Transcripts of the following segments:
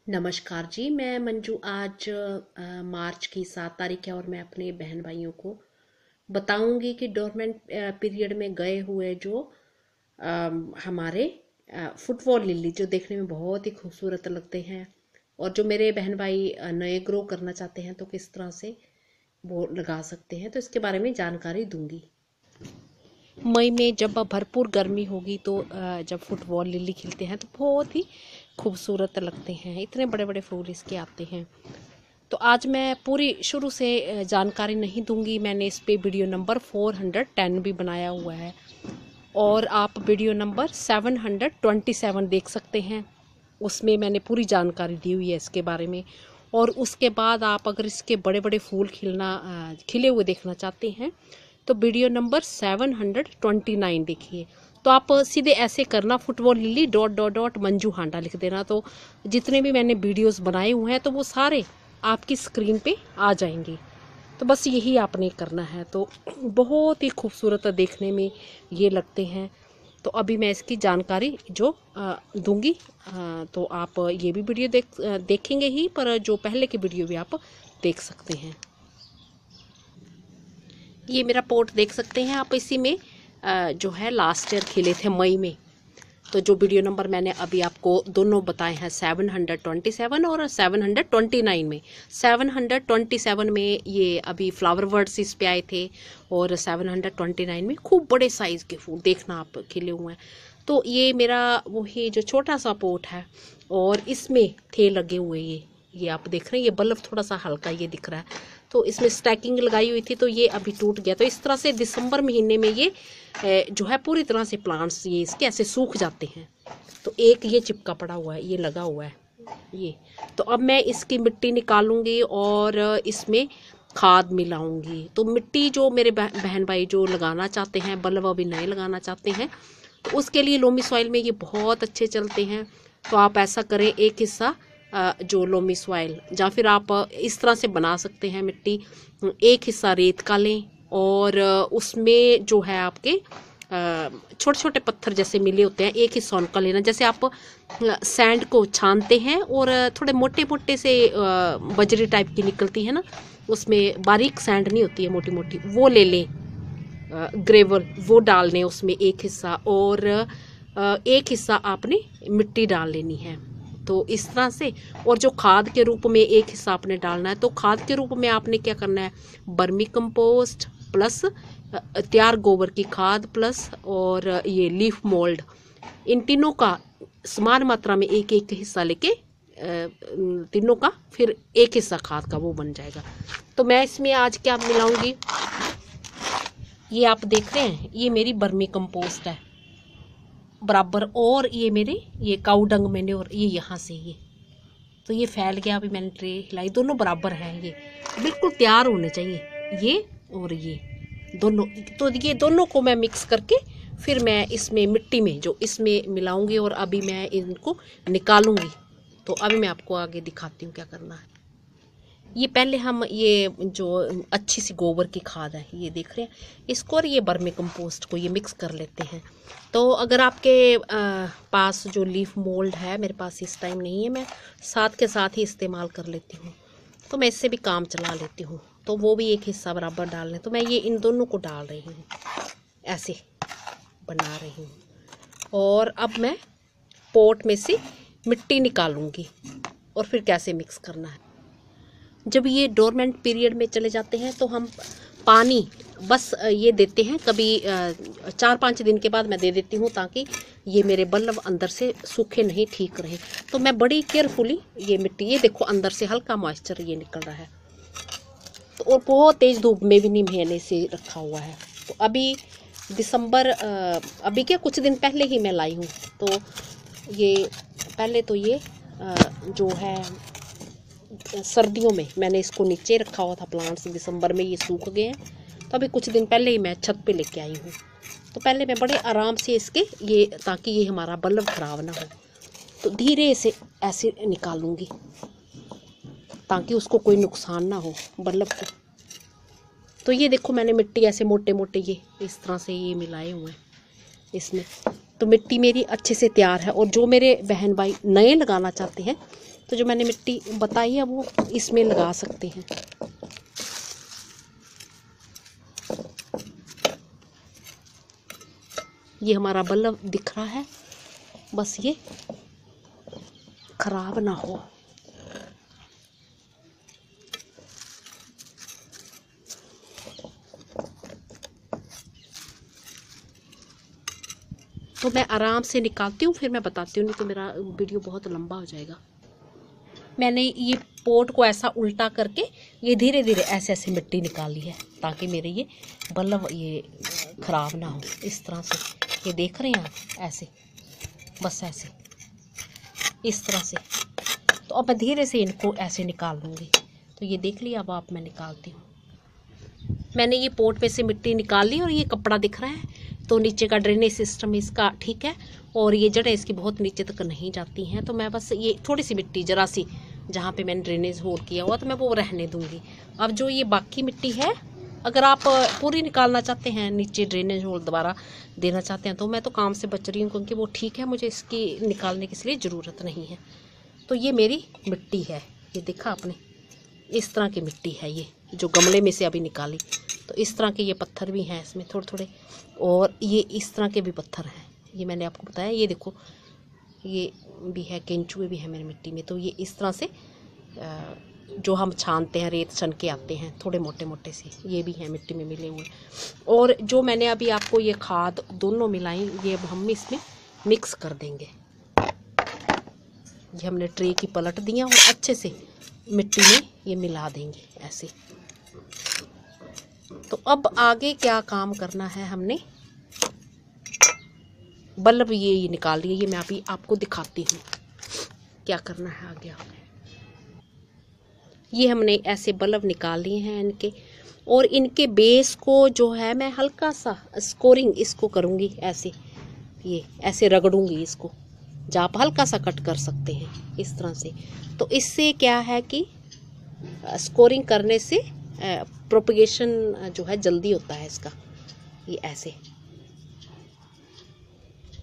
नमस्कार जी। मैं मंजू। आज मार्च की 7 तारीख है और मैं अपने बहन भाइयों को बताऊंगी कि डोरमेंट पीरियड में गए हुए जो हमारे फुटबॉल लिली जो देखने में बहुत ही खूबसूरत लगते हैं और जो मेरे बहन भाई नए ग्रो करना चाहते हैं तो किस तरह से वो लगा सकते हैं, तो इसके बारे में जानकारी दूंगी। मई में जब भरपूर गर्मी होगी तो जब फुटबॉल लिली खिलते हैं तो बहुत ही खूबसूरत लगते हैं। इतने बड़े बड़े फूल इसके आते हैं। तो आज मैं पूरी शुरू से जानकारी नहीं दूंगी। मैंने इस पे वीडियो नंबर 410 भी बनाया हुआ है और आप वीडियो नंबर 727 देख सकते हैं। उसमें मैंने पूरी जानकारी दी हुई है इसके बारे में। और उसके बाद आप अगर इसके बड़े बड़े फूल खिले हुए देखना चाहते हैं तो वीडियो नंबर 729 देखिए। तो आप सीधे ऐसे करना, फुटबॉल लिली .. मंजू हांडा लिख देना, तो जितने भी मैंने वीडियोस बनाए हुए हैं तो वो सारे आपकी स्क्रीन पे आ जाएंगे। तो बस यही आपने करना है। तो बहुत ही खूबसूरत देखने में ये लगते हैं। तो अभी मैं इसकी जानकारी जो दूंगी, तो आप ये भी वीडियो देखेंगे ही, पर जो पहले की वीडियो भी आप देख सकते हैं। ये मेरा पोट देख सकते हैं आप। इसी में जो है लास्ट ईयर खिले थे मई में। तो जो वीडियो नंबर मैंने अभी आपको दोनों बताए हैं 727 और 729 में, 727 में ये अभी फ्लावर वर्ड्स इस पे आए थे और 729 में खूब बड़े साइज के फूल देखना आप खिले हुए हैं। तो ये मेरा वही जो छोटा सा पोट है और इसमें थे लगे हुए ये आप देख रहे हैं। ये बल्ब थोड़ा सा हल्का ये दिख रहा है, तो इसमें स्टैकिंग लगाई हुई थी तो ये अभी टूट गया। तो इस तरह से दिसंबर महीने में ये जो है पूरी तरह से प्लांट्स ये इसके ऐसे सूख जाते हैं। तो एक ये चिपका पड़ा हुआ है, ये लगा हुआ है ये। तो अब मैं इसकी मिट्टी निकालूंगी और इसमें खाद मिलाऊंगी। तो मिट्टी जो मेरे बहन भाई जो लगाना चाहते हैं, बल्ब अभी नए लगाना चाहते हैं, तो उसके लिए लोमी सॉइल में ये बहुत अच्छे चलते हैं। तो आप ऐसा करें, एक हिस्सा जो लोमी सॉइल, या फिर आप इस तरह से बना सकते हैं मिट्टी, एक हिस्सा रेत का लें और उसमें जो है आपके छोटे छोटे पत्थर जैसे मिले होते हैं, एक हिस्सा उनका लेना। जैसे आप सैंड को छानते हैं और थोड़े मोटे मोटे से बजरी टाइप की निकलती है ना, उसमें बारीक सैंड नहीं होती है, मोटी मोटी, वो ले लें। ग्रेवल वो डालने उसमें एक हिस्सा, और एक हिस्सा आपने मिट्टी डाल लेनी है। तो इस तरह से, और जो खाद के रूप में एक हिस्सा आपने डालना है। तो खाद के रूप में आपने क्या करना है, बर्मी कंपोस्ट प्लस तैयार गोबर की खाद प्लस और ये लीफ मोल्ड, इन तीनों का समान मात्रा में एक एक हिस्सा लेके तीनों का फिर एक हिस्सा खाद का वो बन जाएगा। तो मैं इसमें आज क्या मिलाऊंगी, ये आप देख रहे हैं, ये मेरी बर्मी कंपोस्ट है बराबर, और ये मेरे ये काऊ डंग मैंने, और ये यहाँ से ये तो ये फैल गया। अभी मैंने ट्रे हिलाई, दोनों बराबर हैं, ये बिल्कुल तैयार होने चाहिए, ये और ये दोनों। तो ये दोनों को मैं मिक्स करके फिर मैं इसमें मिट्टी में जो इसमें मिलाऊंगी और अभी मैं इनको निकालूंगी। तो अभी मैं आपको आगे दिखाती हूँ क्या करना है। ये पहले हम ये जो अच्छी सी गोबर की खाद है ये देख रहे हैं, इसको और ये बर्मी कंपोस्ट को ये मिक्स कर लेते हैं। तो अगर आपके पास जो लीफ मोल्ड है, मेरे पास इस टाइम नहीं है, मैं साथ के साथ ही इस्तेमाल कर लेती हूँ, तो मैं इससे भी काम चला लेती हूँ। तो वो भी एक हिस्सा बराबर डाल लें। तो मैं ये इन दोनों को डाल रही हूँ, ऐसे बना रही हूँ। और अब मैं पोट में से मिट्टी निकालूंगी और फिर कैसे मिक्स करना है। जब ये डोरमेंट पीरियड में चले जाते हैं तो हम पानी बस ये देते हैं, कभी 4-5 दिन के बाद मैं दे देती हूँ, ताकि ये मेरे बल्ब अंदर से सूखे नहीं, ठीक रहे। तो मैं बड़ी केयरफुली ये मिट्टी, ये देखो अंदर से हल्का मॉइस्चर ये निकल रहा है, तो और बहुत तेज़ धूप में भी नहीं मैंने से रखा हुआ है। तो अभी दिसंबर अभी क्या कुछ दिन पहले ही मैं लाई हूँ। तो ये पहले तो ये जो है सर्दियों में मैंने इसको नीचे रखा हुआ था प्लांट्स, दिसंबर में ये सूख गए हैं। तो अभी कुछ दिन पहले ही मैं छत पे लेके आई हूँ। तो पहले मैं बड़े आराम से इसके ये, ताकि ये हमारा बल्ब खराब ना हो, तो धीरे से ऐसे निकालूंगी ताकि उसको कोई नुकसान ना हो बल्ब को। तो ये देखो मैंने मिट्टी ऐसे मोटे मोटे ये इस तरह से ये मिलाए हुए हैं इसमें। तो मिट्टी मेरी अच्छे से तैयार है। और जो मेरे बहन भाई नए लगाना चाहते हैं तो जो मैंने मिट्टी बताई है वो इसमें लगा सकते हैं। ये हमारा बल्ब दिख रहा है, बस ये खराब ना हो। तो मैं आराम से निकालती हूँ, फिर मैं बताती हूँ, नहीं तो मेरा वीडियो बहुत लंबा हो जाएगा। मैंने ये पोट को ऐसा उल्टा करके ये धीरे धीरे ऐसे ऐसे मिट्टी निकाली है, ताकि मेरे ये बल्ब ये ख़राब ना हो। इस तरह से ये देख रहे हैं आप, ऐसे बस ऐसे इस तरह से। तो अब मैं धीरे से इनको ऐसे निकाल लूँगी। तो ये देख लिया, अब आप मैं निकालती हूँ। मैंने ये पोट में से मिट्टी निकाल ली और ये कपड़ा दिख रहा है, तो नीचे का ड्रेनेज सिस्टम इसका ठीक है, और ये जड़ें इसकी बहुत नीचे तक नहीं जाती हैं। तो मैं बस ये थोड़ी सी मिट्टी जरा सी जहाँ पे मैंने ड्रेनेज होल किया हुआ, तो मैं वो रहने दूँगी। अब जो ये बाकी मिट्टी है, अगर आप पूरी निकालना चाहते हैं, नीचे ड्रेनेज होल दोबारा देना चाहते हैं, तो मैं तो काम से बच रही हूँ, क्योंकि वो ठीक है, मुझे इसकी निकालने की इसलिए ज़रूरत नहीं है। तो ये मेरी मिट्टी है, ये देखा आपने, इस तरह की मिट्टी है ये जो गमले में से अभी निकाली। तो इस तरह के ये पत्थर भी हैं इसमें थोड़े थोड़े, और ये इस तरह के भी पत्थर हैं, ये मैंने आपको बताया। ये देखो, ये भी है, केंचुए भी हैं मेरी मिट्टी में। तो ये इस तरह से जो हम छानते हैं, रेत सन के आते हैं थोड़े मोटे मोटे से, ये भी हैं मिट्टी में मिले हुए। और जो मैंने अभी आपको ये खाद दोनों मिलाई, ये अब हम इसमें मिक्स कर देंगे। ये हमने ट्रे की पलट दिया और अच्छे से मिट्टी में ये मिला देंगे ऐसे। तो अब आगे क्या काम करना है, हमने बल्ब ये निकाल लिए, ये मैं अभी आपको दिखाती हूँ क्या करना है आगे। ये हमने ऐसे बल्ब निकाल लिए हैं इनके, और इनके बेस को जो है मैं हल्का सा स्कोरिंग इसको करूँगी, ऐसे ये ऐसे रगड़ूंगी इसको, जहाँ आप हल्का सा कट कर सकते हैं इस तरह से। तो इससे क्या है कि स्कोरिंग करने से प्रोपगेशन जो है जल्दी होता है इसका। ये ऐसे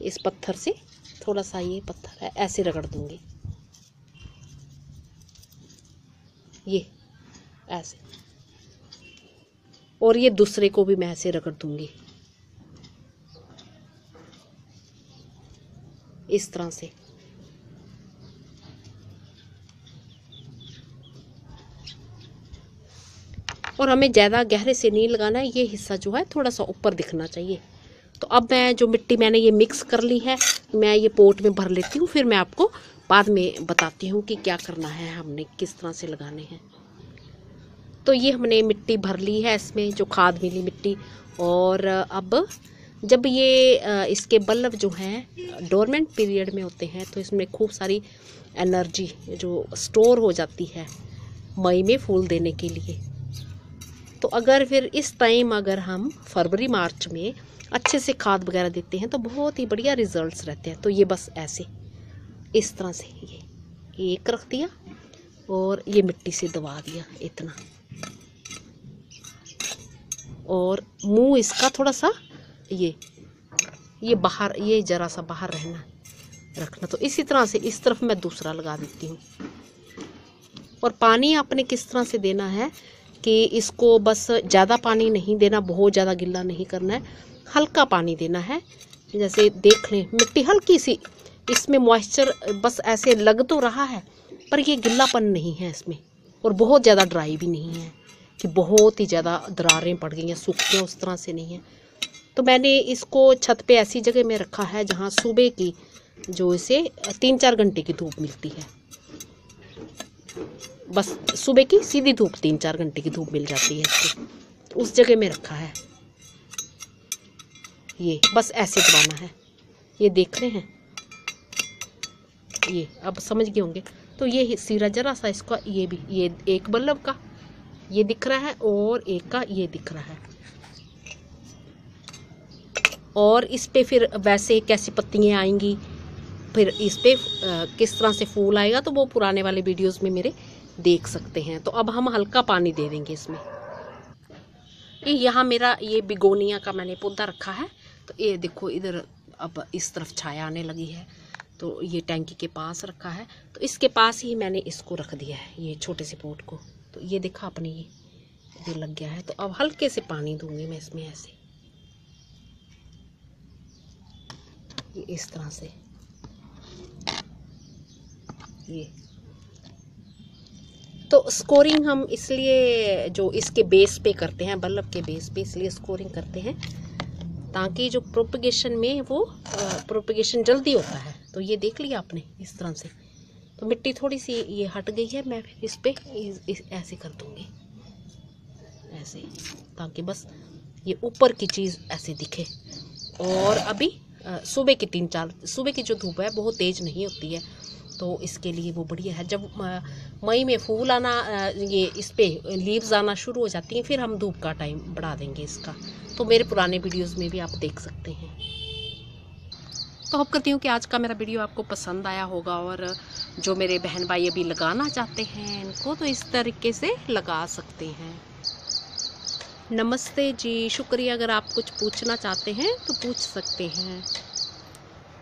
इस पत्थर से थोड़ा सा, ये पत्थर है, ऐसे रगड़ दूंगी, ये ऐसे, और ये दूसरे को भी मैं ऐसे रगड़ दूंगी इस तरह से। और हमें ज़्यादा गहरे से नहीं लगाना है, ये हिस्सा जो है थोड़ा सा ऊपर दिखना चाहिए। तो अब मैं जो मिट्टी मैंने ये मिक्स कर ली है, मैं ये पोट में भर लेती हूँ, फिर मैं आपको बाद में बताती हूँ कि क्या करना है, हमने किस तरह से लगाने हैं। तो ये हमने मिट्टी भर ली है इसमें, जो खाद मिली मिट्टी। और अब जब ये इसके बल्ब जो हैं डोरमेंट पीरियड में होते हैं, तो इसमें खूब सारी एनर्जी जो स्टोर हो जाती है मई में फूल देने के लिए। तो अगर फिर इस टाइम अगर हम फरवरी मार्च में अच्छे से खाद वगैरह देते हैं, तो बहुत ही बढ़िया रिजल्ट्स रहते हैं। तो ये बस ऐसे इस तरह से ये एक रख दिया और ये मिट्टी से दबा दिया इतना, और मुंह इसका थोड़ा सा ये बाहर, ये जरा सा बाहर रखना। तो इसी तरह से इस तरफ मैं दूसरा लगा देती हूँ। और पानी आपने किस तरह से देना है कि इसको बस ज़्यादा पानी नहीं देना, बहुत ज़्यादा गिल्ला नहीं करना है, हल्का पानी देना है। जैसे देख लें मिट्टी हल्की सी, इसमें मॉइस्चर बस ऐसे लग तो रहा है, पर ये गिल्लापन नहीं है इसमें, और बहुत ज़्यादा ड्राई भी नहीं है कि बहुत ही ज़्यादा दरारें पड़ गई हैं, सूख गए, उस तरह से नहीं है। तो मैंने इसको छत पे ऐसी जगह में रखा है जहाँ सुबह की जो इसे 3-4 घंटे की धूप मिलती है, बस सुबह की सीधी धूप 3-4 घंटे की धूप मिल जाती है इसको। तो उस जगह में रखा है, ये बस ऐसे दबाना है। ये देख रहे हैं, ये अब समझ गए होंगे। तो ये सिरा जरा सा इसका, ये भी, ये एक बल्ब का ये दिख रहा है और एक का ये दिख रहा है। और इस पे फिर वैसे कैसी पत्तियाँ आएंगी, फिर इस पे किस तरह से फूल आएगा, तो वो पुराने वाले वीडियोस में मेरे देख सकते हैं। तो अब हम हल्का पानी दे देंगे इसमें। यहाँ मेरा ये बिगोनिया का मैंने पौधा रखा है, तो ये देखो इधर अब इस तरफ छाया आने लगी है। तो ये टैंकी के पास रखा है, तो इसके पास ही मैंने इसको रख दिया है, ये छोटे से पॉट को। तो ये देखा आपने, ये लग गया है। तो अब हल्के से पानी दूंगी मैं इसमें, ऐसे इस तरह से। ये तो स्कोरिंग हम इसलिए जो इसके बेस पे करते हैं, बल्ब के बेस पे इसलिए स्कोरिंग करते हैं ताकि जो प्रोपगेशन में वो प्रोपगेशन जल्दी होता है। तो ये देख लिया आपने इस तरह से। तो मिट्टी थोड़ी सी ये हट गई है, मैं फिर इस पे ऐसे कर दूंगी, ऐसे, ताकि बस ये ऊपर की चीज़ ऐसे दिखे। और अभी सुबह की 3-4 सुबह की जो धूप है बहुत तेज़ नहीं होती है, तो इसके लिए वो बढ़िया है। जब मई में फूल आना, ये इस पे लीव्स आना शुरू हो जाती हैं, फिर हम धूप का टाइम बढ़ा देंगे इसका। तो मेरे पुराने वीडियोस में भी आप देख सकते हैं। तो होप करती हूँ कि आज का मेरा वीडियो आपको पसंद आया होगा, और जो मेरे बहन भाई अभी लगाना चाहते हैं इनको तो इस तरीके से लगा सकते हैं। नमस्ते जी, शुक्रिया। अगर आप कुछ पूछना चाहते हैं तो पूछ सकते हैं।